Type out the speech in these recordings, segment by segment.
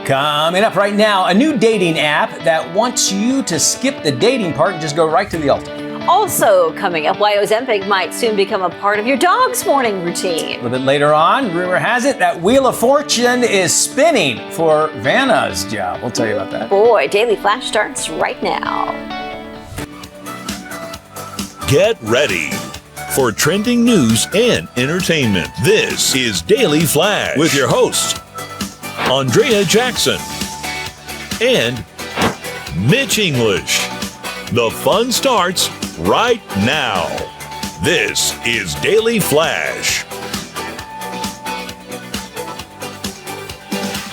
Coming up right now, a new dating app that wants you to skip the dating part and just go right to the altar. Also coming up, why Ozempic might soon become a part of your dog's morning routine. A little bit later on, rumor has it that Wheel of Fortune is spinning for Vanna's job. We'll tell you about that. Boy, Daily Flash starts right now. Get ready for trending news and entertainment. This is Daily Flash with your host, Andrea Jackson and Mitch English. The fun starts right now. This is Daily Flash.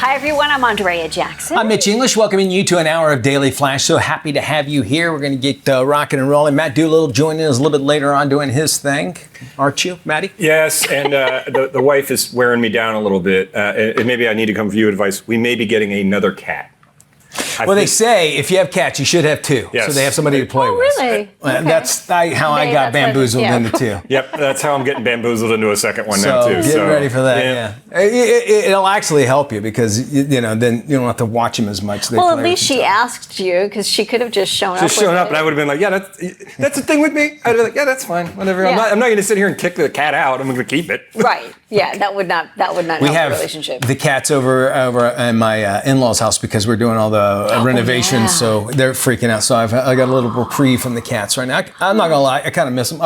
Hi, everyone. I'm Andrea Jackson. I'm Mitch English, welcoming you to an hour of Daily Flash. So happy to have you here. We're going to get rocking and rolling. Matt Doolittle joining us a little bit later on doing his thing. Aren't you, Matty? Yes, and the wife is wearing me down a little bit. And maybe I need to come for you advice. We may be getting another cat. They say if you have cats, you should have two. Yes. So they have somebody to play with. Really? Okay. That's how I got bamboozled into two. Yep, that's how I'm getting bamboozled into a second one So now, too. get ready for that, yeah. It'll actually help you because, then you don't have to watch them as much. Well, at least she asked you because she could have just shown up. Just shown up, and I would have been like, yeah, that's the thing with me. I'd be like, yeah, that's fine, whatever. Yeah. I'm not going to sit here and kick the cat out. I'm going to keep it. Right. Yeah, that would not help the relationship. The cats over in my in-laws' house because we're doing all the renovations, yeah. So they're freaking out. So I got a little reprieve from the cats right now. I'm not gonna lie, I kind of miss them.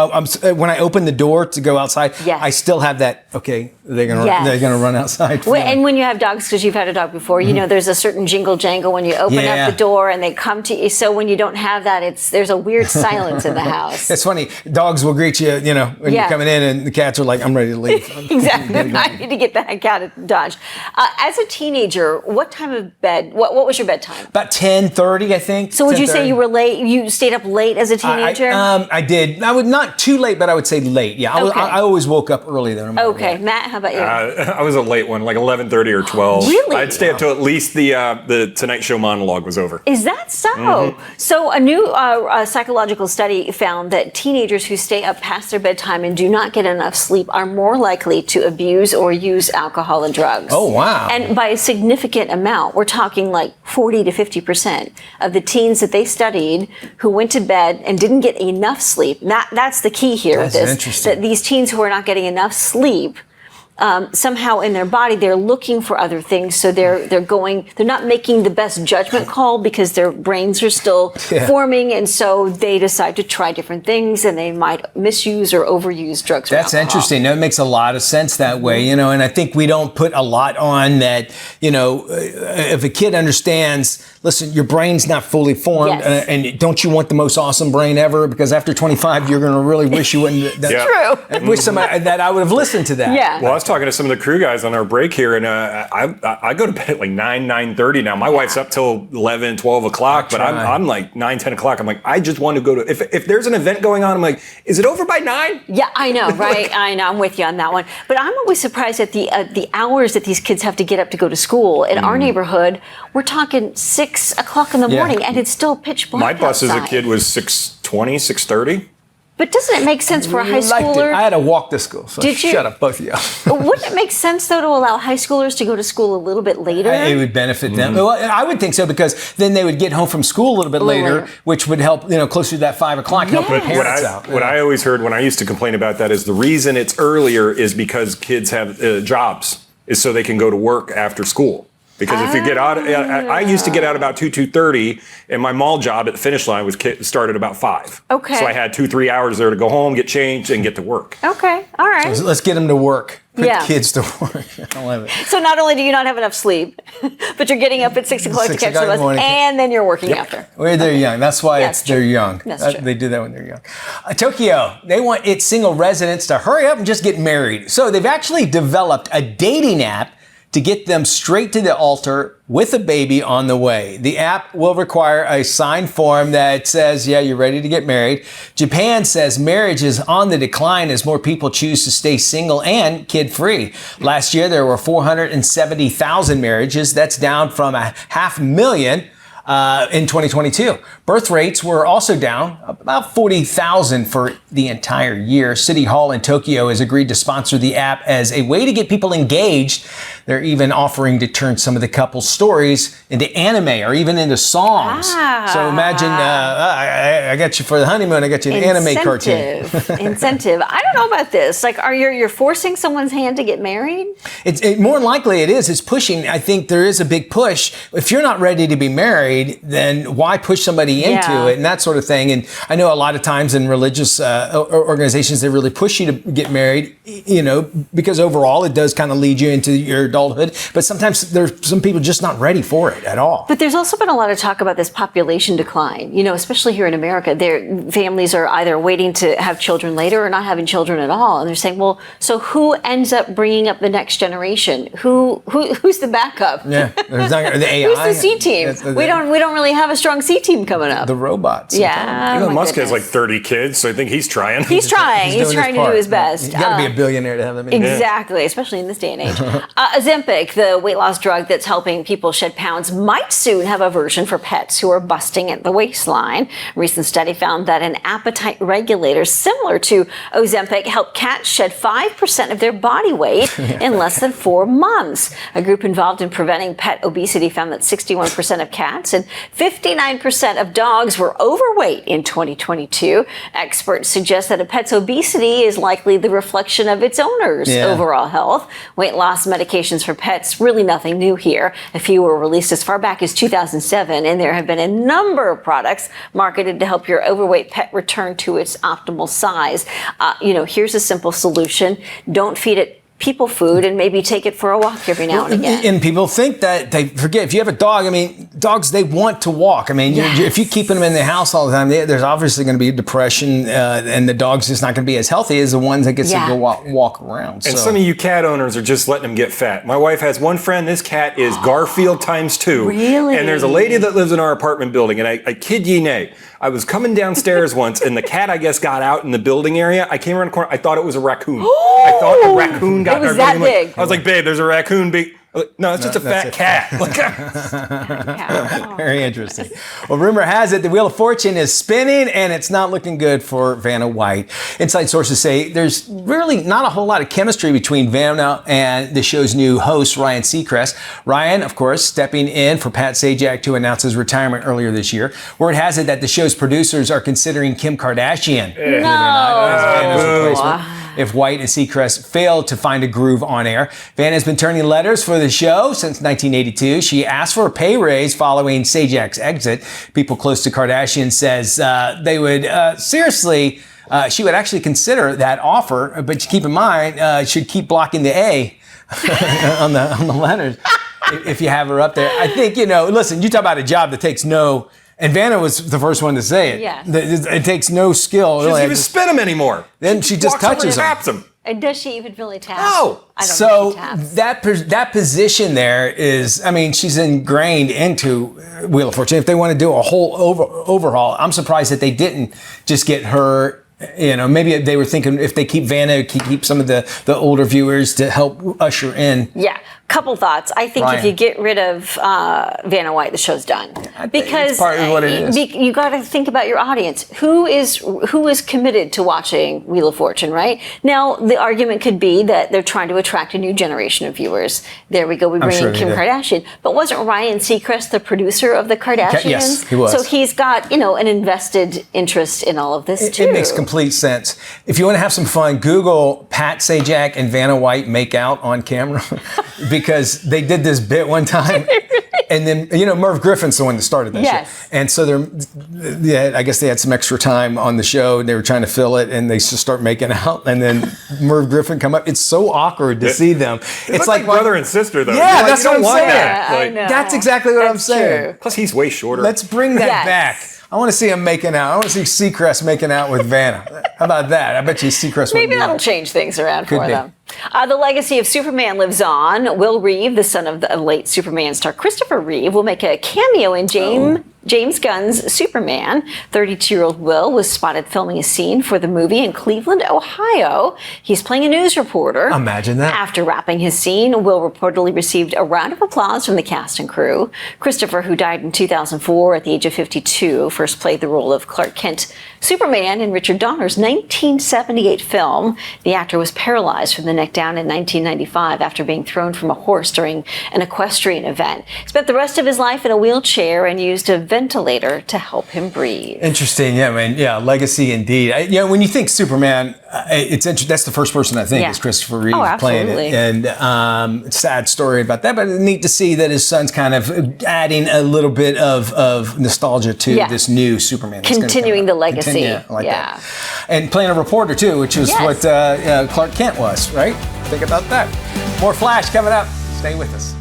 When I open the door to go outside, yes. I still have that. Okay, they're gonna run outside. And when you have dogs, because you've had a dog before, you know there's a certain jingle jangle when you open up the door and they come to you. So when you don't have that, there's a weird silence in the house. It's funny. Dogs will greet you, when you're coming in, and the cats are like, "I'm ready to leave." Exactly. I need to get the heck out of Dodge. As a teenager, what time of bed? What was your bedtime? About 10:30, I think. So would you say you were late? You stayed up late as a teenager? I did. I would not too late, but I would say late. Yeah, Okay. I always woke up early though. Okay, Matt, how about you? I was a late one, like 11:30 or 12. Really? I'd stay up till at least the Tonight Show monologue was over. Is that so? Mm-hmm. So a new psychological study found that teenagers who stay up past their bedtime and do not get enough sleep are more likely to abuse or use alcohol and drugs. Oh, wow. And by a significant amount. We're talking like 40 to 50% of the teens that they studied who went to bed and didn't get enough sleep. That's the key here with this. Interesting. That these teens who are not getting enough sleep, somehow in their body they're looking for other things, so they're not making the best judgment call because their brains are still forming, and so they decide to try different things, and they might misuse or overuse drugs. That's interesting. That makes a lot of sense that way, and I think we don't put a lot on that. If a kid understands, listen, your brain's not fully formed, and don't you want the most awesome brain ever? Because after 25, you're going to really wish you wouldn't. That's true. I wish somebody that I would have listened to that. Yeah. Well, I was talking to some of the crew guys on our break here, and I go to bed at like 9:30 now. My wife's up till 11, 12 o'clock, but I'm like 9, 10 o'clock. I'm like, I just want to go to, if there's an event going on, I'm like, is it over by 9? Yeah, I know, right? I know, I'm with you on that one. But I'm always surprised at the hours that these kids have to get up to go to school. In our neighborhood, we're talking 6 o'clock in the morning, and it's still pitch black My bus outside. as a kid was 6:20, 6:30. But doesn't it make sense for a high schooler? I had to walk to school, so Did you? Shut up, both of you. Wouldn't it make sense, though, to allow high schoolers to go to school a little bit later? It would benefit them. Well, I would think so, because then they would get home from school a little bit later, which would help, closer to that 5 o'clock, help their parents out. What I always heard when I used to complain about that is the reason it's earlier is because kids have jobs, is so they can go to work after school. Because if you get out, I used to get out about 2:30, and my mall job at the Finish Line was started about 5. Okay. So I had 2-3 hours there to go home, get changed, and get to work. Okay, all right. So let's get them to work. Put kids to work. I love it. So not only do you not have enough sleep, but you're getting up at 6 o'clock to catch the bus, and then you're working after. Well, they're young. That's why they're young. That's true. They do that when they're young. Tokyo, they want its single residents to hurry up and just get married. So they've actually developed a dating app to get them straight to the altar with a baby on the way. The app will require a signed form that says, yeah, you're ready to get married. Japan says marriage is on the decline as more people choose to stay single and kid-free. Last year, there were 470,000 marriages. That's down from 500,000 in 2022. Birth rates were also down about 40,000 for the entire year. City Hall in Tokyo has agreed to sponsor the app as a way to get people engaged. They're even offering to turn some of the couple's stories into anime or even into songs. So imagine, I got you for the honeymoon, I got you an anime cartoon. Incentive. I don't know about this. Like, you're forcing someone's hand to get married? More likely it is. It's pushing. I think there is a big push. If you're not ready to be married, then why push somebody into it and that sort of thing? And I know a lot of times in religious organizations, they really push you to get married, because overall it does kind of lead you into your adulthood. But sometimes there's some people just not ready for it at all. But there's also been a lot of talk about this population decline, especially here in America. Their families are either waiting to have children later or not having children at all. And they're saying, well, so who ends up bringing up the next generation? Who's the backup? Yeah, there's not, the AI. Who's the C team? We don't really have a strong C team coming up. The robots. Yeah. Elon Musk has like 30 kids, so I think he's trying. He's trying to do his best. You got to be a billionaire to have them. Exactly, especially in this day and age. Ozempic, the weight loss drug that's helping people shed pounds, might soon have a version for pets who are busting at the waistline. A recent study found that an appetite regulator similar to Ozempic helped cats shed 5% of their body weight in less than 4 months. A group involved in preventing pet obesity found that 61% of cats and 59% of dogs were overweight in 2022. Experts suggest that a pet's obesity is likely the reflection of its owner's overall health. Weight loss medications for pets, really nothing new here. A few were released as far back as 2007, and there have been a number of products marketed to help your overweight pet return to its optimal size. Here's a simple solution. Don't feed it people food and maybe take it for a walk every now and again. And people think that they forget. If you have a dog, dogs, they want to walk. If you keep them in the house all the time, there's obviously going to be depression, and the dog's just not going to be as healthy as the ones that get to go walk around. And some of you cat owners are just letting them get fat. My wife has one friend. This cat is Garfield times 2. Really? And there's a lady that lives in our apartment building, and I kid ye nay, I was coming downstairs once, and the cat, I guess, got out in the building area. I came around the corner. I thought it was a raccoon. I thought a raccoon got in our building. Big. I was like, babe, there's a raccoon. No, it's just a fat cat. Very interesting. Well, rumor has it the Wheel of Fortune is spinning, and it's not looking good for Vanna White. Inside sources say there's really not a whole lot of chemistry between Vanna and the show's new host, Ryan Seacrest. Ryan, of course, stepping in for Pat Sajak to announce his retirement earlier this year. Word has it that the show's producers are considering Kim Kardashian as Vanna's replacement if White and Seacrest failed to find a groove on air. Vanna's been turning letters for the show since 1982. She asked for a pay raise following Sajak's exit. People close to Kardashian says they would she would actually consider that offer, but keep in mind, should keep blocking the A on the letters if you have her up there. I think, listen, you talk about a job that takes no... And Vanna was the first one to say it. Yes. It takes no skill. She doesn't even spin them anymore. Then she just touches them. And does she even really tap? No. I don't know if she taps. that position there is, she's ingrained into Wheel of Fortune. If they want to do a whole overhaul, I'm surprised that they didn't just get her. Maybe they were thinking if they keep Vanna, keep some of the older viewers to help usher in. Yeah. Couple thoughts. I think Ryan. if you get rid of Vanna White, the show's done. Because it's part of what it is. You got to think about your audience. Who is committed to watching Wheel of Fortune, right? Now, the argument could be that they're trying to attract a new generation of viewers. There we go. We bring in Kim Kardashian. But wasn't Ryan Seacrest the producer of the Kardashians? Yes, he was. So he's got, an invested interest in all of this, too. It makes complete sense. If you want to have some fun, Google Pat Sajak and Vanna White make out on camera. Because they did this bit one time, and then Merv Griffin's the one that started that show, and so I guess they had some extra time on the show, and they were trying to fill it, and they just start making out, and then Merv Griffin come up. It's so awkward to see them. It's like brother and sister, though. Yeah, that's what I'm saying. I know. That's exactly what I'm saying. True. Plus, he's way shorter. Let's bring that back. I want to see him making out. I want to see Seacrest making out with Vanna. How about that? I bet you Seacrest would. Maybe that'll change things around for them. The legacy of Superman lives on. Will Reeve, the son of the late Superman star Christopher Reeve, will make a cameo in James Gunn's Superman. 32-year-old Will was spotted filming a scene for the movie in Cleveland, Ohio. He's playing a news reporter. Imagine that. After wrapping his scene, Will reportedly received a round of applause from the cast and crew. Christopher, who died in 2004 at the age of 52, first played the role of Clark Kent Superman in Richard Donner's 1978 film. The actor was paralyzed from the neck down in 1995 after being thrown from a horse during an equestrian event. He spent the rest of his life in a wheelchair and used a ventilator to help him breathe. Interesting. Yeah, man. Yeah, legacy indeed. When you think Superman, it's interesting. That's the first person I think is Christopher Reeve playing it. And sad story about that, but it's neat to see that his son's kind of adding a little bit of nostalgia to this new Superman. Continuing the legacy. That. And playing a reporter too, which is what Clark Kent was, right? Think about that. More Flash coming up. Stay with us.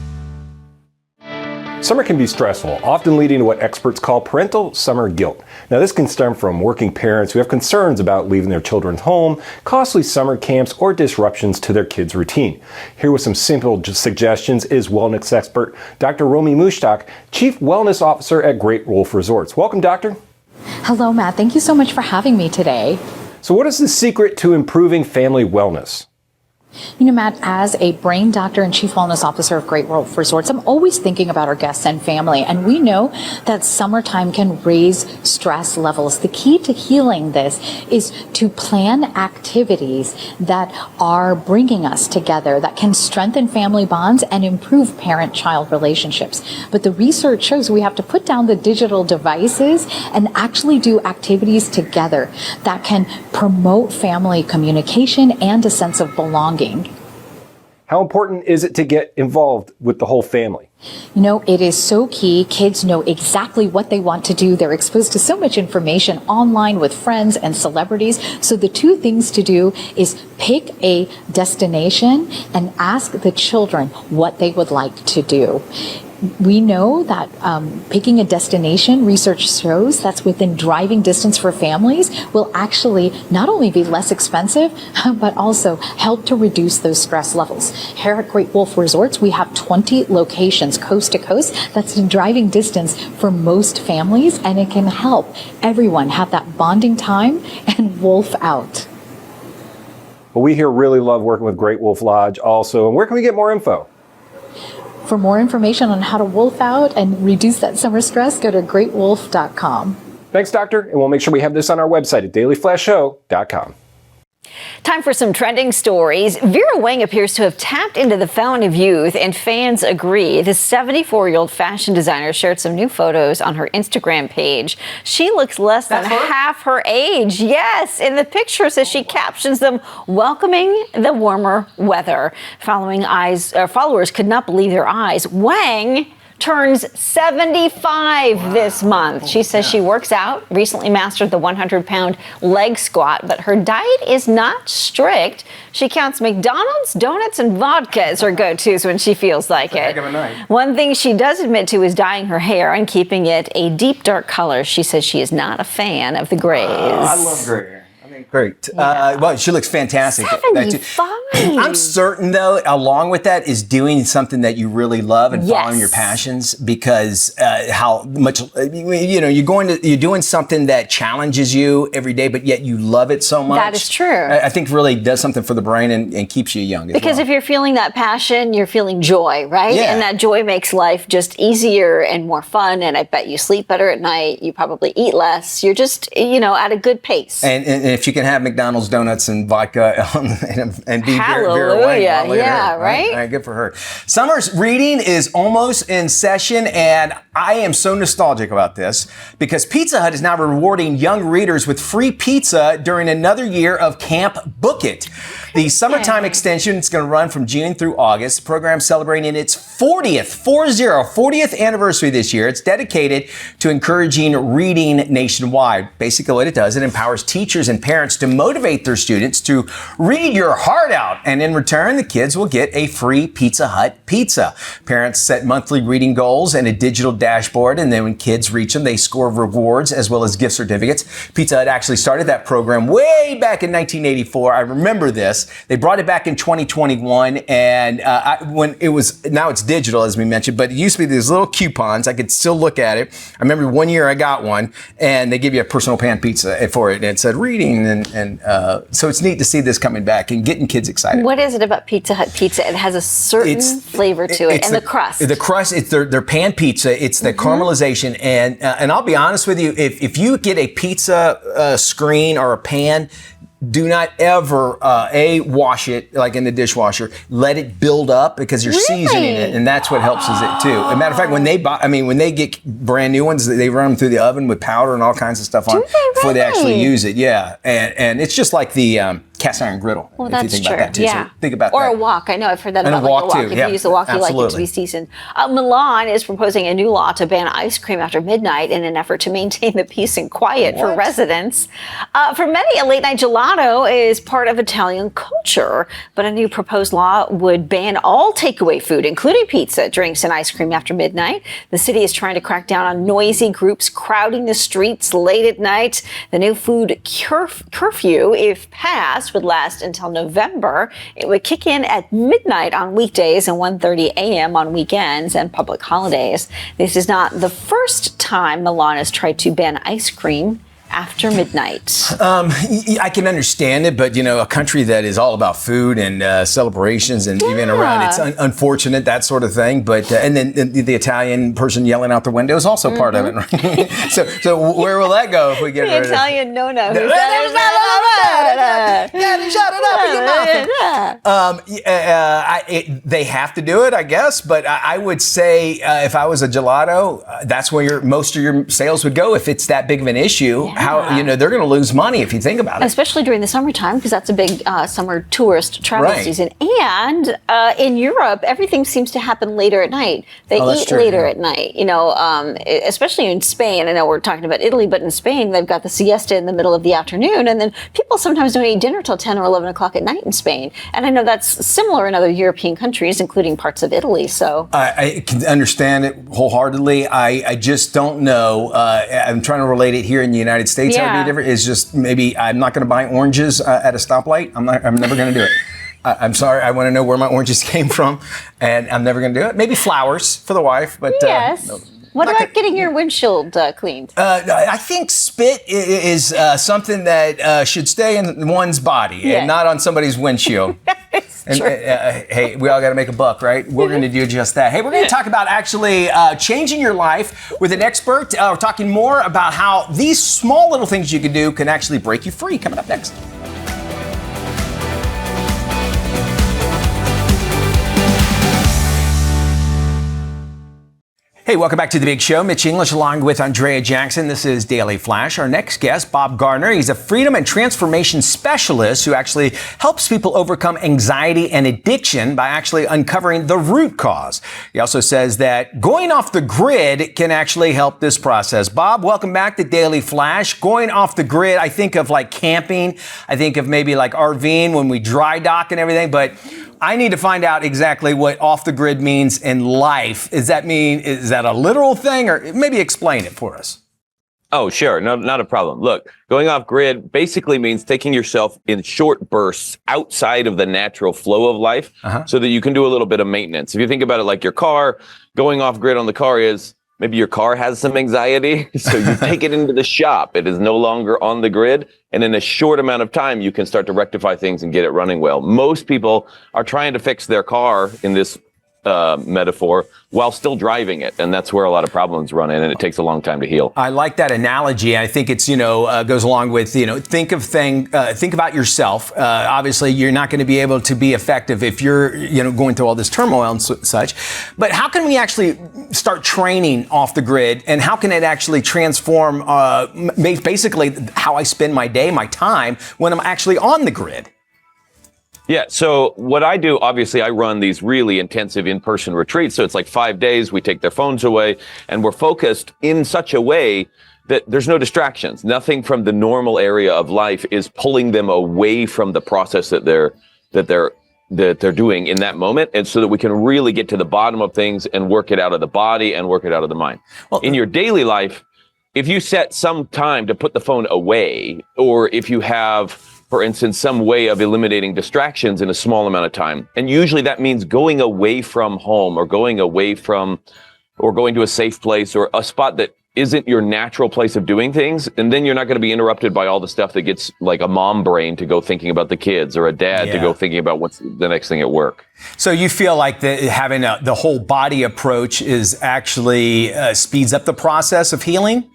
Summer can be stressful, often leading to what experts call parental summer guilt. Now, this can stem from working parents who have concerns about leaving their children home, costly summer camps, or disruptions to their kids' routine. Here with some simple suggestions is wellness expert Dr. Romy Mushtaq, Chief Wellness Officer at Great Wolf Resorts. Welcome, Doctor. Hello, Matt. Thank you so much for having me today. So what is the secret to improving family wellness? You know, Matt, as a brain doctor and chief wellness officer of Great Wolf Resorts, I'm always thinking about our guests and family. And we know that summertime can raise stress levels. The key to healing this is to plan activities that are bringing us together, that can strengthen family bonds and improve parent-child relationships. But the research shows we have to put down the digital devices and actually do activities together that can promote family communication and a sense of belonging. How important is it to get involved with the whole family? You know, it is so key. Kids know exactly what they want to do. They're exposed to so much information online with friends and celebrities. So the two things to do is pick a destination and ask the children what they would like to do. We know that picking a destination, research shows that's within driving distance for families will actually not only be less expensive, but also help to reduce those stress levels. Here at Great Wolf Resorts, we have 20 locations coast to coast. That's in driving distance for most families, and it can help everyone have that bonding time and wolf out. Well, we here really love working with Great Wolf Lodge also. And where can we get more info? For more information on how to wolf out and reduce that summer stress, go to greatwolf.com. Thanks, Doctor. And we'll make sure we have this on our website at dailyflashshow.com. Time for some trending stories. Vera Wang appears to have tapped into the fountain of youth, and fans agree. The 74-year-old fashion designer shared some new photos on her Instagram page. She looks less than half her age. Yes, in the pictures as she captions them, welcoming the warmer weather. Followers could not believe their eyes. Wang turns 75 this month. She says she works out, recently mastered the 100-pound leg squat, but her diet is not strict. She counts McDonald's, donuts, and vodka as her go-tos when she feels like it. One thing she does admit to is dyeing her hair and keeping it a deep dark color. She says she is not a fan of the grays. I love gray hair. Great. Well, she looks fantastic. 75. I'm certain, though, along with that is doing something that you really love and following your passions, because how much, you're doing something that challenges you every day, but yet you love it so much. That is true. I think really does something for the brain and keeps you young. Because if you're feeling that passion, you're feeling joy, right? Yeah. And that joy makes life just easier and more fun. And I bet you sleep better at night. You probably eat less. You're just, at a good pace. And if you can have McDonald's, donuts, and vodka and be Vera Wang. Yeah, right? All right, good for her. Summer's reading is almost in session, and I am so nostalgic about this because Pizza Hut is now rewarding young readers with free pizza during another year of Camp Book It. The summertime extension is going to run from June through August. The program celebrating its 40th anniversary this year. It's dedicated to encouraging reading nationwide. Basically what it does, it empowers teachers and parents to motivate their students to read your heart out. And in return, the kids will get a free Pizza Hut pizza. Parents set monthly reading goals and a digital dashboard. And then when kids reach them, they score rewards as well as gift certificates. Pizza Hut actually started that program way back in 1984. I remember this. They brought it back in 2021, and now it's digital, as we mentioned, but it used to be these little coupons. I could still look at it. I remember one year I got one, and they give you a personal pan pizza for it, and it said reading, and so it's neat to see this coming back and getting kids excited. What is it about Pizza Hut pizza? It has a certain flavor to it, and the crust. The crust, it's their pan pizza. It's the caramelization, and I'll be honest with you, if you get a pizza screen or a pan, do not ever, wash it like in the dishwasher. Let it build up because you're seasoning it, and that's what helps is it too. As a matter of fact, when they get brand new ones, they run them through the oven with powder and all kinds of stuff on before they actually use it. Yeah, and it's just like the cast iron griddle. Well, if that's you think true. about that too. Yeah. So think about or that. a wok. I know I've heard that And about a wok like a wok. too. If Yeah. you use the wok, you like it to be seasoned. Milan is proposing a new law to ban ice cream after midnight in an effort to maintain the peace and quiet for residents. For many, a late night gelato is part of Italian culture, but a new proposed law would ban all takeaway food, including pizza, drinks, and ice cream after midnight. The city is trying to crack down on noisy groups crowding the streets late at night. The new food curfew, if passed, would last until November. It would kick in at midnight on weekdays and 1:30 a.m. on weekends and public holidays. This is not the first time Milan has tried to ban ice cream after midnight. I can understand it, but a country that is all about food and celebrations and even around, it's unfortunate, that sort of thing. But and then the Italian person yelling out the window is also part of it, right? so where will that go if we get rid of it? Italian no-no. Shut it up in your mouth. They have to do it, I guess. But I would say if I was a gelato, that's where most of your sales would go if it's that big of an issue. How they're going to lose money if you think about it, especially during the summertime because that's a big summer tourist travel season. And in Europe, everything seems to happen later at night. They eat later at night. Especially in Spain. I know we're talking about Italy, but in Spain they've got the siesta in the middle of the afternoon, and then people sometimes don't eat dinner till 10 or 11 o'clock at night in Spain. And I know that's similar in other European countries, including parts of Italy. So I can understand it wholeheartedly. I just don't know. I'm trying to relate it here in the United States. How to be different is just maybe I'm not going to buy oranges at a stoplight. I'm never going to do it. I'm sorry. I want to know where my oranges came from, and I'm never going to do it. Maybe flowers for the wife, but yes. What about getting your windshield cleaned? I think spit is something that should stay in one's body and not on somebody's windshield. And, hey, we all got to make a buck, right? We're going to do just that. Hey, we're going to talk about actually changing your life with an expert. We're talking more about how these small little things you can do can actually break you free. Coming up next. Hey, welcome back to The Big Show. Mitch English along with Andrea Jackson. This is Daily Flash. Our next guest, Bob Gardner. He's a freedom and transformation specialist who actually helps people overcome anxiety and addiction by actually uncovering the root cause. He also says that going off the grid can actually help this process. Bob, welcome back to Daily Flash. Going off the grid, I think of like camping. I think of maybe like RVing when we dry dock and everything, but I need to find out exactly what off the grid means in life. Is that a literal thing, or maybe explain it for us? Oh, sure. No, not a problem. Look, going off grid basically means taking yourself in short bursts outside of the natural flow of life so that you can do a little bit of maintenance. If you think about it like your car, going off grid on the car is maybe your car has some anxiety. So you take it into the shop. It is no longer on the grid. And in a short amount of time, you can start to rectify things and get it running well. Most people are trying to fix their car in this metaphor while still driving it. And that's where a lot of problems run in, and it takes a long time to heal. I like that analogy. I think it's, goes along with, think about yourself. Obviously, you're not going to be able to be effective if you're, going through all this turmoil and such. But how can we actually start training off the grid, and how can it actually transform basically how I spend my day, my time when I'm actually on the grid? Yeah. So what I do, obviously, I run these really intensive in-person retreats. So it's like 5 days. We take their phones away, and we're focused in such a way that there's no distractions. Nothing from the normal area of life is pulling them away from the process that they're doing in that moment. And so that we can really get to the bottom of things and work it out of the body and work it out of the mind. Well, in your daily life, if you set some time to put the phone away, or if you have, for instance, some way of eliminating distractions in a small amount of time. And usually that means going away from home, or going to a safe place, or a spot that isn't your natural place of doing things. And then you're not going to be interrupted by all the stuff that gets like a mom brain to go thinking about the kids, or a dad to go thinking about what's the next thing at work. So you feel like having the whole body approach is actually speeds up the process of healing?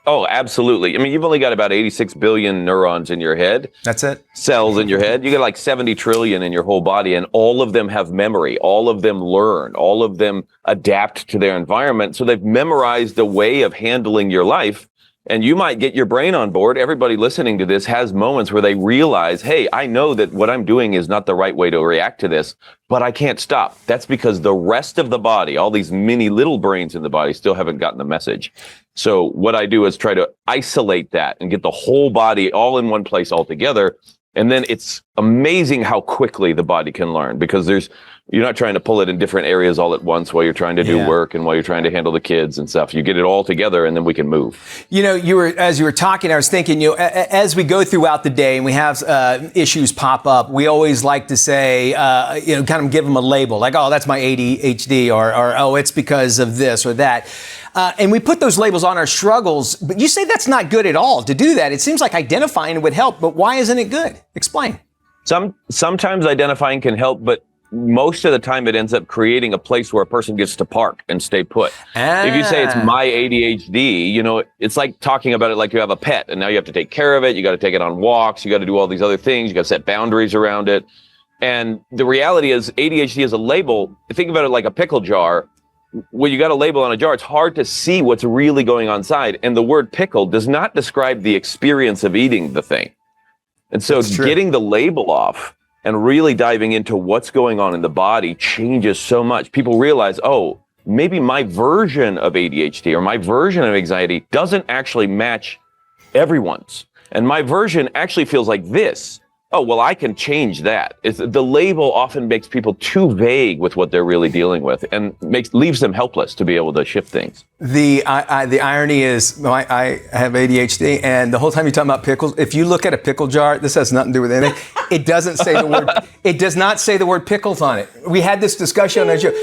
Oh, absolutely. I mean, you've only got about 86 billion neurons in your head. That's it. Cells in your head. You got like 70 trillion in your whole body, and all of them have memory. All of them learn. All of them adapt to their environment. So they've memorized a way of handling your life. And you might get your brain on board. Everybody listening to this has moments where they realize, hey, I know that what I'm doing is not the right way to react to this, but I can't stop. That's because the rest of the body, all these mini little brains in the body, still haven't gotten the message. So what I do is try to isolate that and get the whole body all in one place all together. And then it's amazing how quickly the body can learn, because you're not trying to pull it in different areas all at once while you're trying to do work and while you're trying to handle the kids and stuff. You get it all together, and then we can move. As you were talking, I was thinking, as we go throughout the day and we have issues pop up, we always like to say, kind of give them a label, like, oh, that's my ADHD, or oh, it's because of this or that. And we put those labels on our struggles, but you say that's not good at all to do that. It seems like identifying would help, but why isn't it good? Explain. Sometimes identifying can help, but most of the time it ends up creating a place where a person gets to park and stay put. If you say it's my ADHD, it's like talking about it like you have a pet, and now you have to take care of it. You got to take it on walks. You got to do all these other things. You got to set boundaries around it. And the reality is ADHD is a label. Think about it like a pickle jar. When you got a label on a jar, it's hard to see what's really going on inside. And the word pickle does not describe the experience of eating the thing. And so getting the label off and really diving into what's going on in the body changes so much. People realize, oh, maybe my version of ADHD or my version of anxiety doesn't actually match everyone's. And my version actually feels like this. Oh, well, I can change that. The label often makes people too vague with what they're really dealing with, and leaves them helpless to be able to shift things. The irony is, I have ADHD, and the whole time you're talking about pickles, if you look at a pickle jar, this has nothing to do with anything. It doesn't say the word. It does not say the word pickles on it. We had this discussion on our show.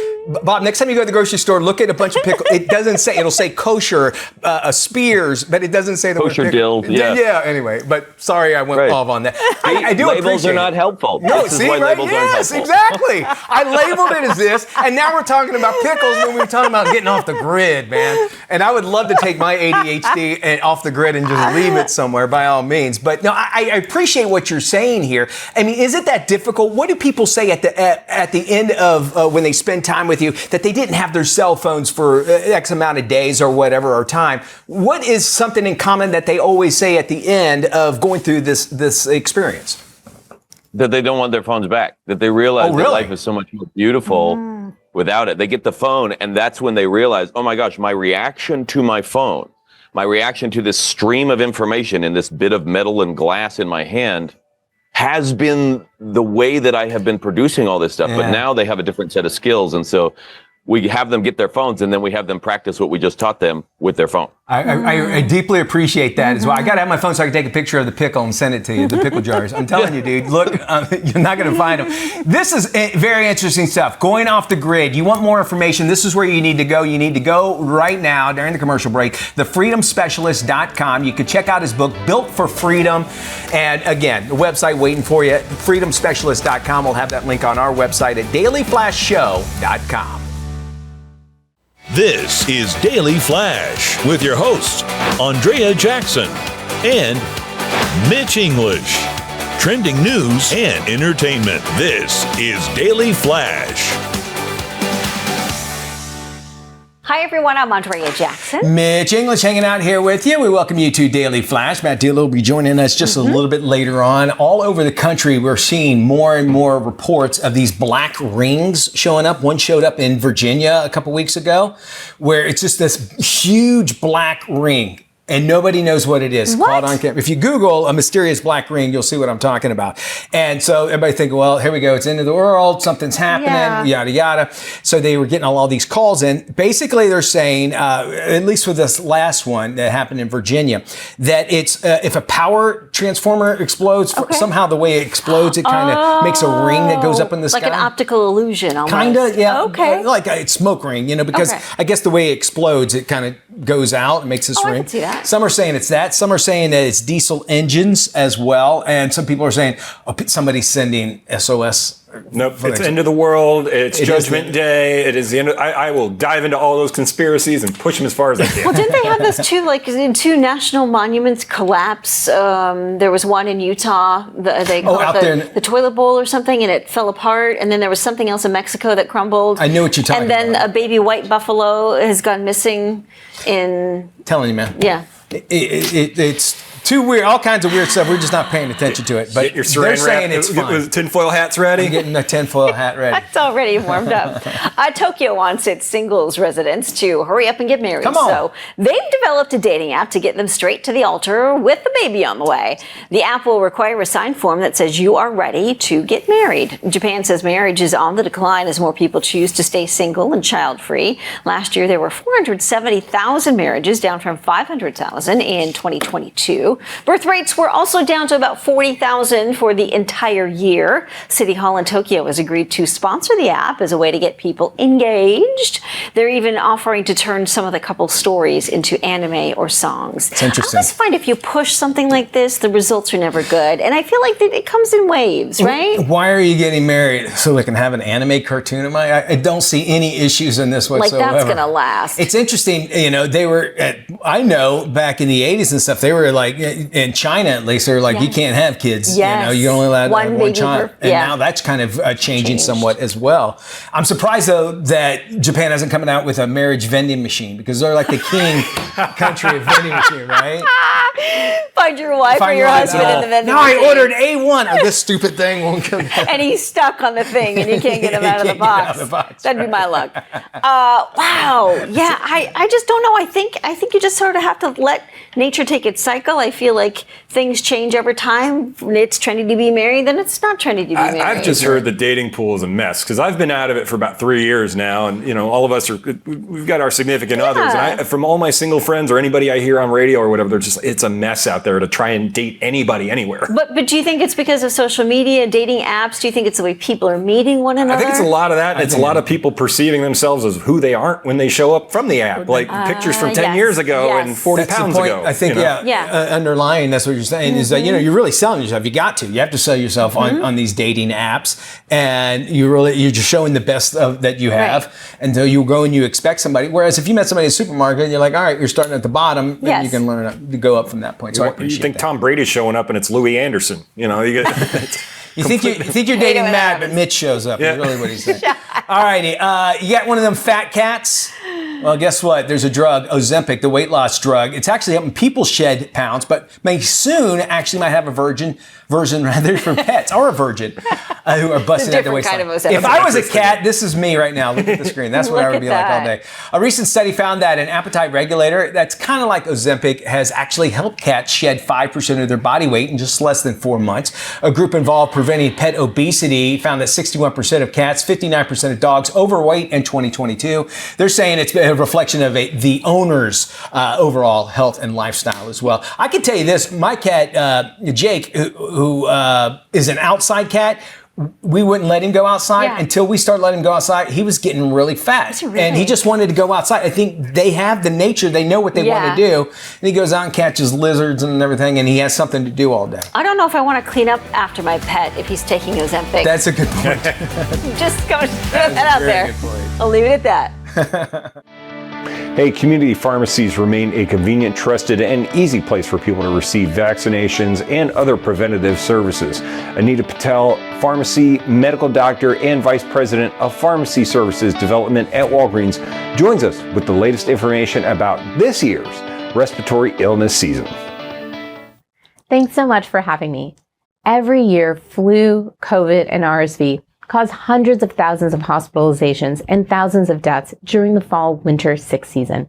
Bob, next time you go to the grocery store, look at a bunch of pickles. It doesn't say. It'll say kosher, Spears, but it doesn't say the kosher word dill. Yeah. Anyway, but sorry, I went off on that. I do labels are not helpful. No, this is why labels aren't helpful. Exactly. I labeled it as this, and now we're talking about pickles when we were talking about getting off the grid, man. And I would love to take my ADHD and off the grid and just leave it somewhere, by all means. But no, I appreciate what you're saying here. I mean, is it that difficult? What do people say at the end of when they spend time with you that they didn't have their cell phones for X amount of days or whatever, or time? What is something in common that they always say at the end of going through this experience? That they don't want their phones back, that they realize that life is so much more beautiful without it. They get the phone, and that's when they realize, oh my gosh, my reaction to my phone, my reaction to this stream of information in this bit of metal and glass in my hand has been the way that I have been producing all this stuff. But now they have a different set of skills. And so we have them get their phones, and then we have them practice what we just taught them with their phone. I deeply appreciate that as well. I got to have my phone so I can take a picture of the pickle and send it to you, the pickle jars. I'm telling you, dude, look, you're not going to find them. This is very interesting stuff. Going off the grid. You want more information, this is where you need to go. You need to go right now during the commercial break, thefreedomspecialist.com. You can check out his book, Built for Freedom. And again, the website waiting for you, freedomspecialist.com. We'll have that link on our website at dailyflashshow.com. This is Daily Flash with your hosts, Andrea Jackson and Mitch English. Trending news and entertainment. This is Daily Flash. Hi, everyone. I'm Andrea Jackson. Mitch English hanging out here with you. We welcome you to Daily Flash. Matt Dillon will be joining us just a little bit later on. All over the country, we're seeing more and more reports of these black rings showing up. One showed up in Virginia a couple weeks ago, where it's just this huge black ring. And nobody knows what it is. Caught on camera. If you Google a mysterious black ring, you'll see what I'm talking about. And so everybody think, well, here we go. It's the end of the world. Something's happening, yada, yada. So they were getting all these calls in. Basically, they're saying, at least for this last one that happened in Virginia, that it's if a power transformer explodes, somehow the way it explodes, it kind of makes a ring that goes up in the sky. Like an optical illusion almost. Kind of, yeah. Okay. Like a smoke ring, because I guess the way it explodes, it kind of goes out and makes this ring. I can see that. Some are saying it's that. Some are saying that it's diesel engines as well. And some people are saying, somebody's sending SOS Nope. It's end of the world. It's Judgment Day. It is the end of, I will dive into all those conspiracies and push them as far as I can. Well, didn't they have this too? Like, in two national monuments collapse. There was one in Utah. They called it the toilet bowl or something, and it fell apart. And then there was something else in Mexico that crumbled. I knew what you're talking about. And then a baby white buffalo has gone missing in... Telling you, man. Yeah. It's too weird, all kinds of weird stuff. We're just not paying attention to it. But Get your they're saying wrap, it's fine. Tinfoil hats ready? I'm getting the tinfoil hat ready. It's already warmed up. Tokyo wants its singles residents to hurry up and get married. Come on. So they've developed a dating app to get them straight to the altar with the baby on the way. The app will require a signed form that says you are ready to get married. Japan says marriage is on the decline as more people choose to stay single and child-free. Last year, there were 470,000 marriages, down from 500,000 in 2022. Birth rates were also down to about 40,000 for the entire year. City Hall in Tokyo has agreed to sponsor the app as a way to get people engaged. They're even offering to turn some of the couple's stories into anime or songs. It's interesting. I always find if you push something like this, the results are never good. And I feel like it comes in waves, right? Why are you getting married? So we can have an anime cartoon of mine? I don't see any issues in this whatsoever. Like, that's going to last. It's interesting, they were, I know back in the 80s and stuff, they were like, in China at least, they were like, you can't have kids. Yes. You're only allowed to have one child. And yeah. now that's kind of changing somewhat as well. I'm surprised, though, that Japan hasn't come out with a marriage vending machine, because they're like the king country of vending machine, right? Find your wife or your husband in the vending now machine. I ordered A1. This stupid thing won't come out. And he's stuck on the thing, and you can't get him out of the box. That'd be my luck. Wow. Yeah, I just don't know. I think you just sort of have to let nature take its cycle. I feel like things change over time. It's trendy to be married, then it's not trendy to be married. I've just heard the dating pool is a mess, because I've been out of it for about 3 years now, and all of us we've got our significant others, and from all my single friends or anybody I hear on radio or whatever, they're just, it's a mess out there to try and date anybody anywhere. But do you think it's because of social media, dating apps? Do you think it's the way people are meeting one another? I think it's a lot of that. It's a lot of people perceiving themselves as who they aren't when they show up from the app, like pictures from 10 years ago and 40 pounds ago. I think, underlying, that's what you're saying, is that, you're really selling yourself. You have to sell yourself on these dating apps, and you're just showing the best that you have. Right. And so you go and you expect somebody. Whereas if you met somebody in a supermarket, you're like, all right, you're starting at the bottom, and you can learn to go up from that point. So you think Tom Brady's showing up and it's Louis Anderson, you think you're dating Matt, but Mitch shows up. Is really what he's saying. All righty, you got one of them fat cats? Well, guess what? There's a drug, Ozempic, the weight loss drug. It's actually helping people shed pounds, but may soon actually might have a version rather for pets, or a virgin who are busting at the waistline. If I was a cat, this is me right now. Look at the screen. That's what I would be like all day. A recent study found that an appetite regulator that's kind of like Ozempic has actually helped cats shed 5% of their body weight in just less than 4 months. A group involved preventing pet obesity found that 61% of cats, 59% of dogs overweight in 2022. They're saying it's a reflection of the owner's overall health and lifestyle as well. I can tell you this, my cat, Jake, who is an outside cat, we wouldn't let him go outside until we started letting him go outside. He was getting really fat, and he just wanted to go outside. I think they have the nature; they know what they want to do. And he goes out and catches lizards and everything, and he has something to do all day. I don't know if I want to clean up after my pet if he's taking Ozempic. That's a good point. Just go throw that out there. I'll leave it at that. Hey, community pharmacies remain a convenient, trusted, and easy place for people to receive vaccinations and other preventative services. Anita Patel, pharmacy, medical doctor, and vice president of pharmacy services development at Walgreens, joins us with the latest information about this year's respiratory illness season. Thanks so much for having me. Every year, flu, COVID, and RSV cause hundreds of thousands of hospitalizations and thousands of deaths during the fall-winter sick season.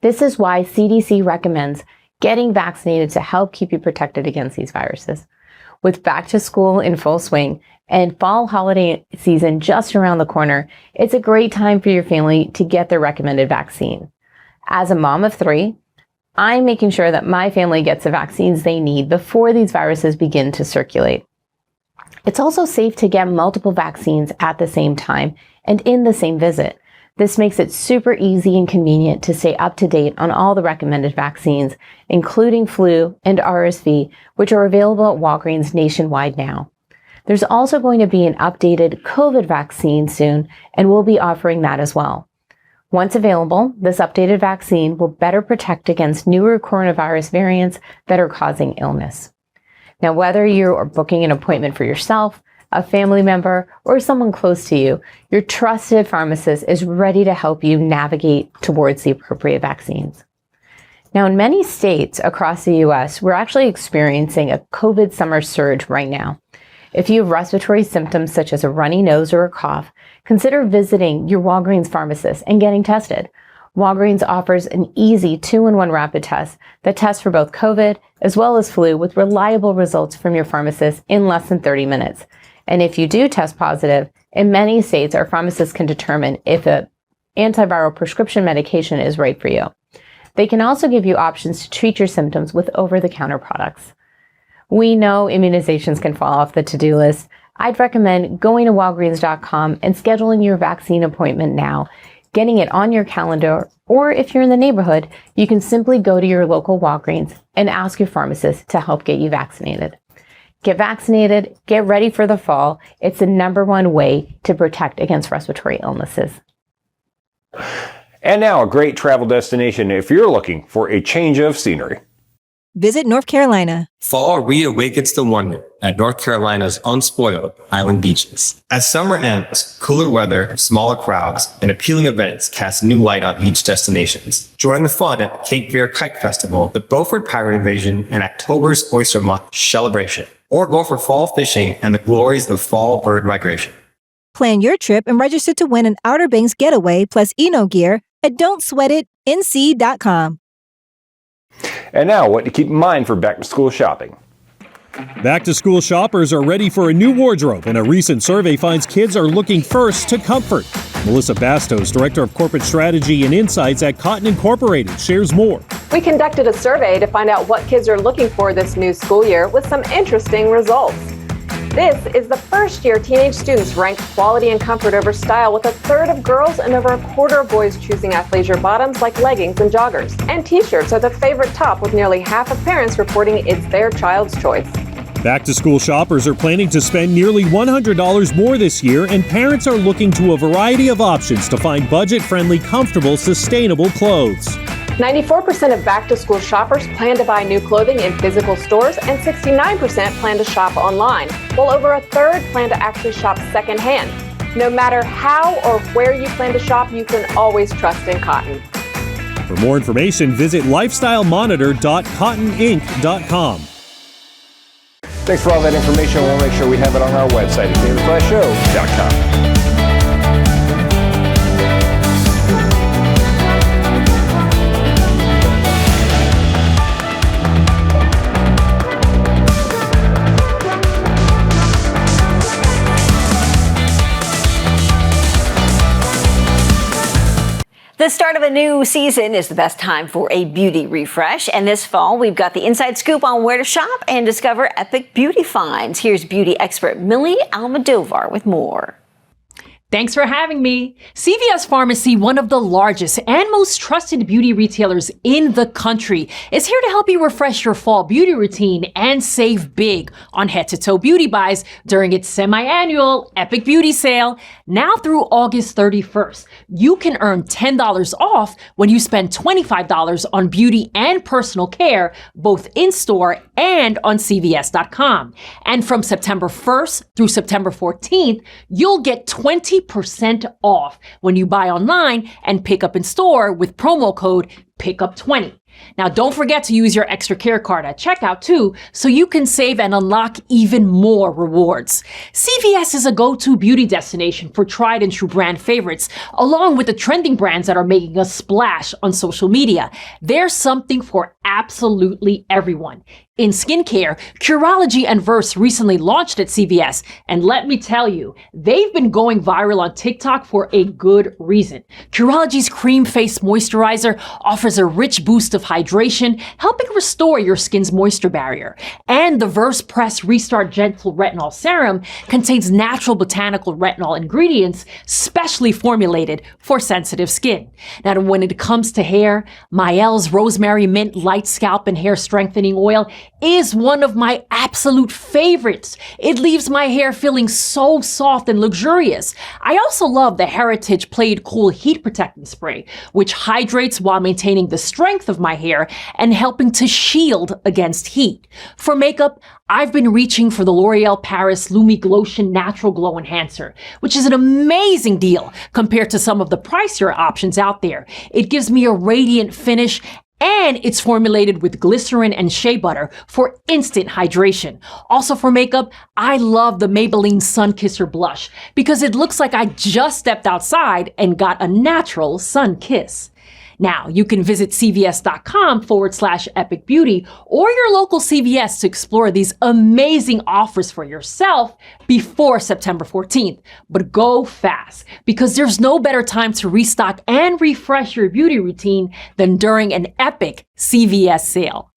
This is why CDC recommends getting vaccinated to help keep you protected against these viruses. With back to school in full swing and fall holiday season just around the corner, it's a great time for your family to get their recommended vaccine. As a mom of 3, I'm making sure that my family gets the vaccines they need before these viruses begin to circulate. It's also safe to get multiple vaccines at the same time and in the same visit. This makes it super easy and convenient to stay up to date on all the recommended vaccines, including flu and RSV, which are available at Walgreens nationwide now. There's also going to be an updated COVID vaccine soon, and we'll be offering that as well. Once available, this updated vaccine will better protect against newer coronavirus variants that are causing illness. Now, whether you are booking an appointment for yourself, a family member, or someone close to you, your trusted pharmacist is ready to help you navigate towards the appropriate vaccines. Now, in many states across the U.S., we're actually experiencing a COVID summer surge right now. If you have respiratory symptoms such as a runny nose or a cough, consider visiting your Walgreens pharmacist and getting tested. Walgreens offers an easy 2-in-1 rapid test that tests for both COVID as well as flu with reliable results from your pharmacist in less than 30 minutes. And if you do test positive, in many states, our pharmacists can determine if an antiviral prescription medication is right for you. They can also give you options to treat your symptoms with over-the-counter products. We know immunizations can fall off the to-do list. I'd recommend going to Walgreens.com and scheduling your vaccine appointment now, getting it on your calendar, or if you're in the neighborhood, you can simply go to your local Walgreens and ask your pharmacist to help get you vaccinated. Get vaccinated, get ready for the fall. It's the #1 way to protect against respiratory illnesses. And now a great travel destination if you're looking for a change of scenery. Visit North Carolina. Fall reawakens the wonder at North Carolina's unspoiled island beaches. As summer ends, cooler weather, smaller crowds, and appealing events cast new light on beach destinations. Join the fun at Cape Fear Kite Festival, the Beaufort Pirate Invasion, and October's Oyster Month celebration. Or go for fall fishing and the glories of fall bird migration. Plan your trip and register to win an Outer Banks getaway plus Eno gear at don'tsweatitnc.com. And now, what to keep in mind for back-to-school shopping. Back-to-school shoppers are ready for a new wardrobe, and a recent survey finds kids are looking first to comfort. Melissa Bastos, Director of Corporate Strategy and Insights at Cotton Incorporated, shares more. We conducted a survey to find out what kids are looking for this new school year with some interesting results. This is the first year teenage students ranked quality and comfort over style, with 1/3 of girls and over 1/4 of boys choosing athleisure bottoms like leggings and joggers. And t-shirts are the favorite top, with nearly half of parents reporting it's their child's choice. Back-to-school shoppers are planning to spend nearly $100 more this year, and parents are looking to a variety of options to find budget-friendly, comfortable, sustainable clothes. 94% of back-to-school shoppers plan to buy new clothing in physical stores, and 69% plan to shop online, while over 1/3 plan to actually shop secondhand. No matter how or where you plan to shop, you can always trust in Cotton. For more information, visit lifestylemonitor.cottoninc.com. Thanks for all that information. We'll make sure we have it on our website at dailyflashshow.com. The start of a new season is the best time for a beauty refresh. And this fall, we've got the inside scoop on where to shop and discover epic beauty finds. Here's beauty expert Millie Almodovar with more. Thanks for having me. CVS Pharmacy, one of the largest and most trusted beauty retailers in the country, is here to help you refresh your fall beauty routine and save big on head-to-toe beauty buys during its semi-annual Epic Beauty Sale. Now through August 31st, you can earn $10 off when you spend $25 on beauty and personal care, both in-store and on CVS.com. And from September 1st through September 14th, you'll get 20% off when you buy online and pick up in store with promo code PICKUP20. Now, don't forget to use your extra care card at checkout too, so you can save and unlock even more rewards. CVS is a go-to beauty destination for tried and true brand favorites, along with the trending brands that are making a splash on social media. There's something for absolutely everyone. In skincare, Curology and Verse recently launched at CVS, and let me tell you, they've been going viral on TikTok for a good reason. Curology's Cream Face Moisturizer offers a rich boost of hydration, helping restore your skin's moisture barrier. And the Verse Press Restart Gentle Retinol Serum contains natural botanical retinol ingredients specially formulated for sensitive skin. Now, when it comes to hair, Miel's Rosemary Mint Light Scalp and Hair Strengthening Oil is one of my absolute favorites. It leaves my hair feeling so soft and luxurious. I also love the Heritage Played Cool Heat Protectant Spray, which hydrates while maintaining the strength of my hair and helping to shield against heat. For makeup, I've been reaching for the L'Oreal Paris Lumi Glotion Natural Glow Enhancer, which is an amazing deal compared to some of the pricier options out there. It gives me a radiant finish, and it's formulated with glycerin and shea butter for instant hydration. Also for makeup, I love the Maybelline Sun Kisser Blush because it looks like I just stepped outside and got a natural sun kiss. Now, you can visit cvs.com/epic beauty or your local CVS to explore these amazing offers for yourself before September 14th. But go fast, because there's no better time to restock and refresh your beauty routine than during an epic CVS sale.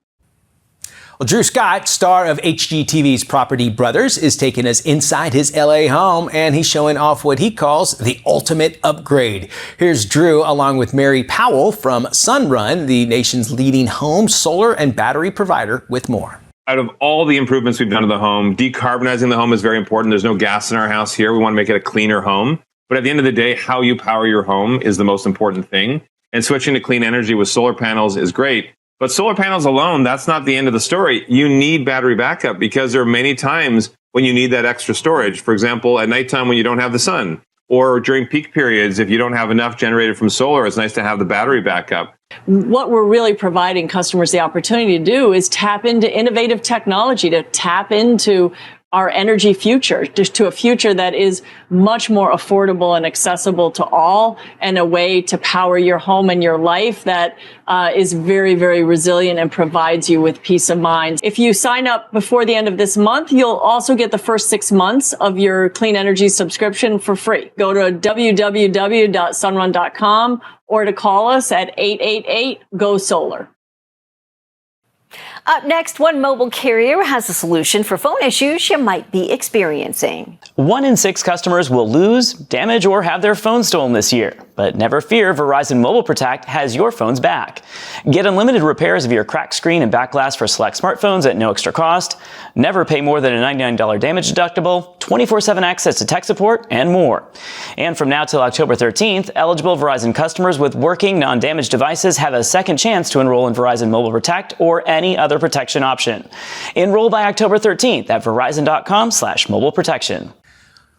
Well, Drew Scott, star of HGTV's Property Brothers, is taking us inside his LA home, and he's showing off what he calls the ultimate upgrade. Here's Drew along with Mary Powell from Sunrun, the nation's leading home solar and battery provider, with more. Out of all the improvements we've done to the home, decarbonizing the home is very important. There's no gas in our house here. We want to make it a cleaner home. But at the end of the day, how you power your home is the most important thing. And switching to clean energy with solar panels is great. But solar panels alone, that's not the end of the story. You need battery backup because there are many times when you need that extra storage. For example, at nighttime when you don't have the sun, or during peak periods, if you don't have enough generated from solar, it's nice to have the battery backup. What we're really providing customers the opportunity to do is tap into innovative technology, to tap into our energy future, just to a future that is much more affordable and accessible to all, and a way to power your home and your life that is very, very resilient and provides you with peace of mind. If you sign up before the end of this month, you'll also get the first 6 months of your clean energy subscription for free. Go to www.sunrun.com or to call us at 888-GO-SOLAR. Up next, one mobile carrier has a solution for phone issues you might be experiencing. 1 in 6 customers will lose, damage, or have their phone stolen this year. But never fear, Verizon Mobile Protect has your phones back. Get unlimited repairs of your cracked screen and back glass for select smartphones at no extra cost. Never pay more than a $99 damage deductible, 24/7 access to tech support, and more. And from now till October 13th, eligible Verizon customers with working non-damaged devices have a second chance to enroll in Verizon Mobile Protect or any other protection option. Enroll by October 13th at verizon.com/mobile protection.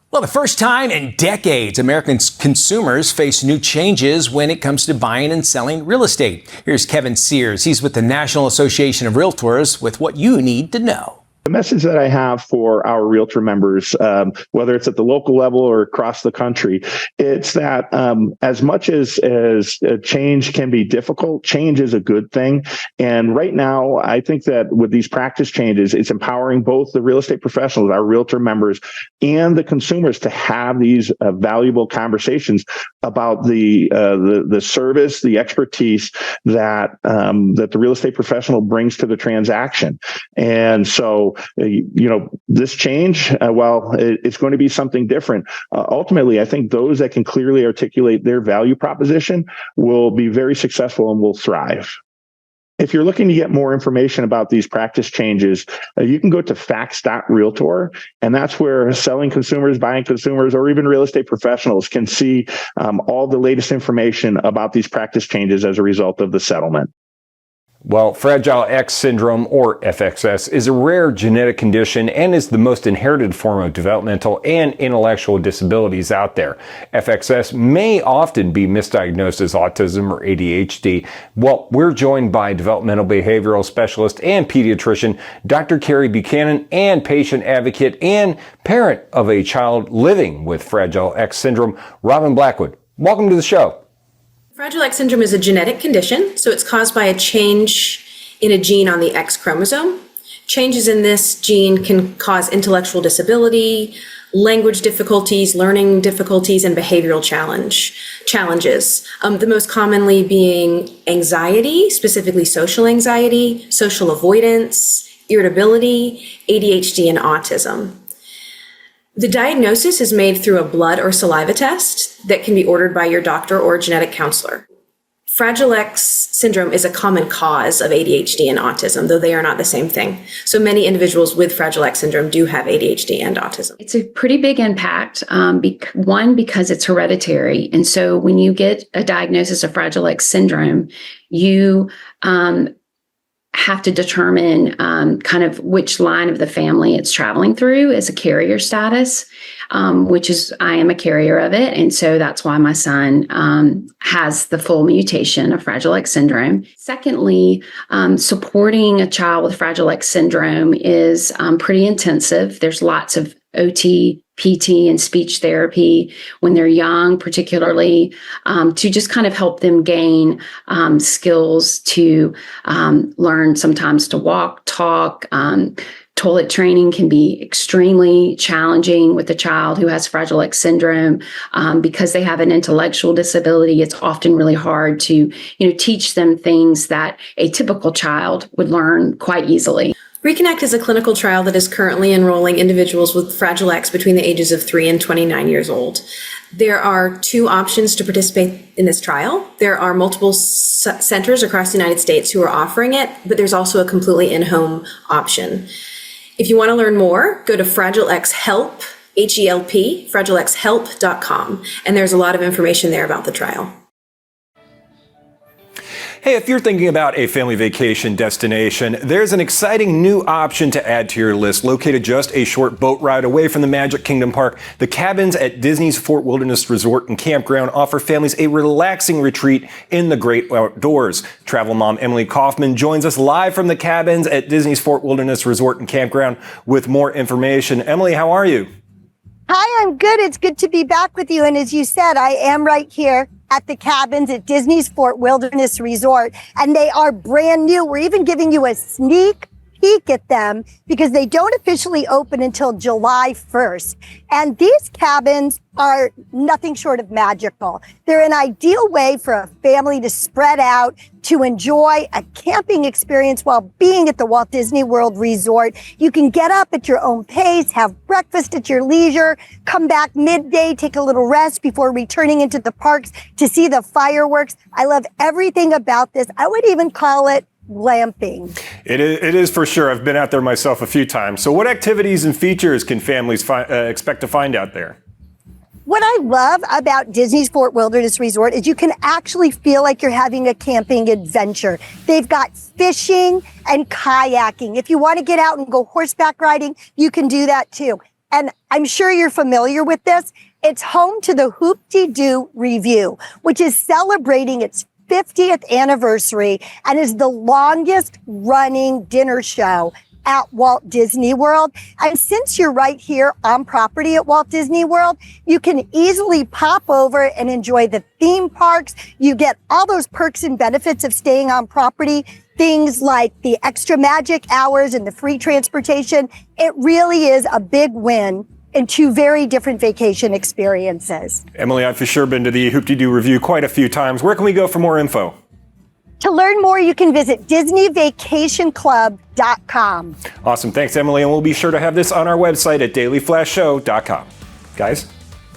Well, the first time in decades, American consumers face new changes when it comes to buying and selling real estate. Here's Kevin Sears. He's with the National Association of Realtors with what you need to know. The message that I have for our realtor members, whether it's at the local level or across the country, it's that as much as change can be difficult, change is a good thing. And right now, I think that with these practice changes, it's empowering both the real estate professionals, our realtor members, and the consumers to have these valuable conversations about the service, the expertise that the real estate professional brings to the transaction. And so, this change, while it's going to be something different, ultimately, I think those that can clearly articulate their value proposition will be very successful and will thrive. If you're looking to get more information about these practice changes, you can go to facts.realtor, and that's where selling consumers, buying consumers, or even real estate professionals can see all the latest information about these practice changes as a result of the settlement. Well, Fragile X syndrome, or FXS, is a rare genetic condition and is the most inherited form of developmental and intellectual disabilities out there. FXS may often be misdiagnosed as autism or ADHD. Well, we're joined by developmental behavioral specialist and pediatrician Dr. Carrie Buchanan, and patient advocate and parent of a child living with Fragile X syndrome, Robin Blackwood. Welcome to the show. Fragile X syndrome is a genetic condition, so it's caused by a change in a gene on the X chromosome. Changes in this gene can cause intellectual disability, language difficulties, learning difficulties, and behavioral challenges. The most commonly being anxiety, specifically social anxiety, social avoidance, irritability, ADHD, and autism. The diagnosis is made through a blood or saliva test that can be ordered by your doctor or a genetic counselor. Fragile X syndrome is a common cause of ADHD and autism, though they are not the same thing. So many individuals with Fragile X syndrome do have ADHD and autism. It's a pretty big impact. One, because it's hereditary. And so when you get a diagnosis of Fragile X syndrome, you have to determine kind of which line of the family it's traveling through as a carrier status, which is, I am a carrier of it. And so that's why my son has the full mutation of Fragile X syndrome. Secondly, supporting a child with Fragile X syndrome is pretty intensive. There's lots of OT, PT, and speech therapy when they're young, particularly to just kind of help them gain skills to learn sometimes to walk, talk. Toilet training can be extremely challenging with a child who has Fragile X syndrome because they have an intellectual disability. It's often really hard to, teach them things that a typical child would learn quite easily. Reconnect is a clinical trial that is currently enrolling individuals with Fragile X between the ages of 3 and 29 years old. There are 2 options to participate in this trial. There are multiple centers across the United States who are offering it, but there's also a completely in-home option. If you want to learn more, go to Fragile X Help, H-E-L-P, fragilexhelp.com, and there's a lot of information there about the trial. Hey, if you're thinking about a family vacation destination, there's an exciting new option to add to your list. Located just a short boat ride away from the Magic Kingdom Park, the cabins at Disney's Fort Wilderness Resort and Campground offer families a relaxing retreat in the great outdoors. Travel mom Emily Kaufman joins us live from the cabins at Disney's Fort Wilderness Resort and Campground with more information. Emily, how are you? Hi, I'm good. It's good to be back with you. And as you said, I am right here at the cabins at Disney's Fort Wilderness Resort, and they are brand new. We're even giving you a sneak peek at them because they don't officially open until July 1st. And these cabins are nothing short of magical. They're an ideal way for a family to spread out, to enjoy a camping experience while being at the Walt Disney World Resort. You can get up at your own pace, have breakfast at your leisure, come back midday, take a little rest before returning into the parks to see the fireworks. I love everything about this. I would even call it glamping. It is for sure. I've been out there myself a few times. So what activities and features can families expect to find out there? What I love about Disney's Fort Wilderness Resort is you can actually feel like you're having a camping adventure. They've got fishing and kayaking. If you want to get out and go horseback riding, you can do that too. And I'm sure you're familiar with this. It's home to the Hoop-de-Doo Review, which is celebrating its 50th anniversary and is the longest running dinner show at Walt Disney World. And since you're right here on property at Walt Disney World, you can easily pop over and enjoy the theme parks. You get all those perks and benefits of staying on property, things like the extra magic hours and the free transportation. It really is a big win in 2 very different vacation experiences. Emily, I've for sure been to the Hoop-de-Doo Review quite a few times. Where can we go for more info? To learn more, you can visit DisneyVacationClub.com. Awesome. Thanks, Emily. And we'll be sure to have this on our website at dailyflashshow.com. Guys?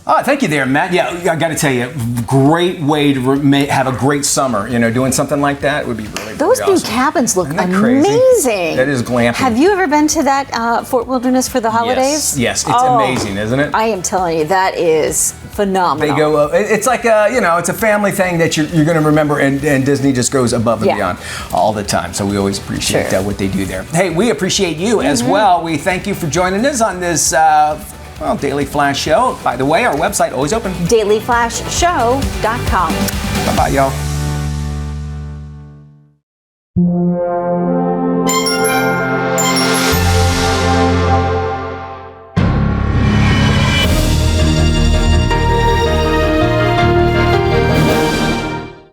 Oh, thank you there, Matt. Yeah, I got to tell you, great way to have a great summer. Doing something like that would be really, Those really new awesome. cabins look Isn't that crazy? amazing. That is glamping. Have you ever been to that Fort Wilderness for the holidays? Yes, it's amazing, isn't it? I am telling you, that is phenomenal. They go. It's like it's a family thing that you're going to remember, and Disney just goes above and beyond all the time. So we always appreciate what they do there. Hey, we appreciate you as well. We thank you for joining us on this Daily Flash Show. By the way, our website always open. DailyFlashShow.com. Bye-bye, y'all.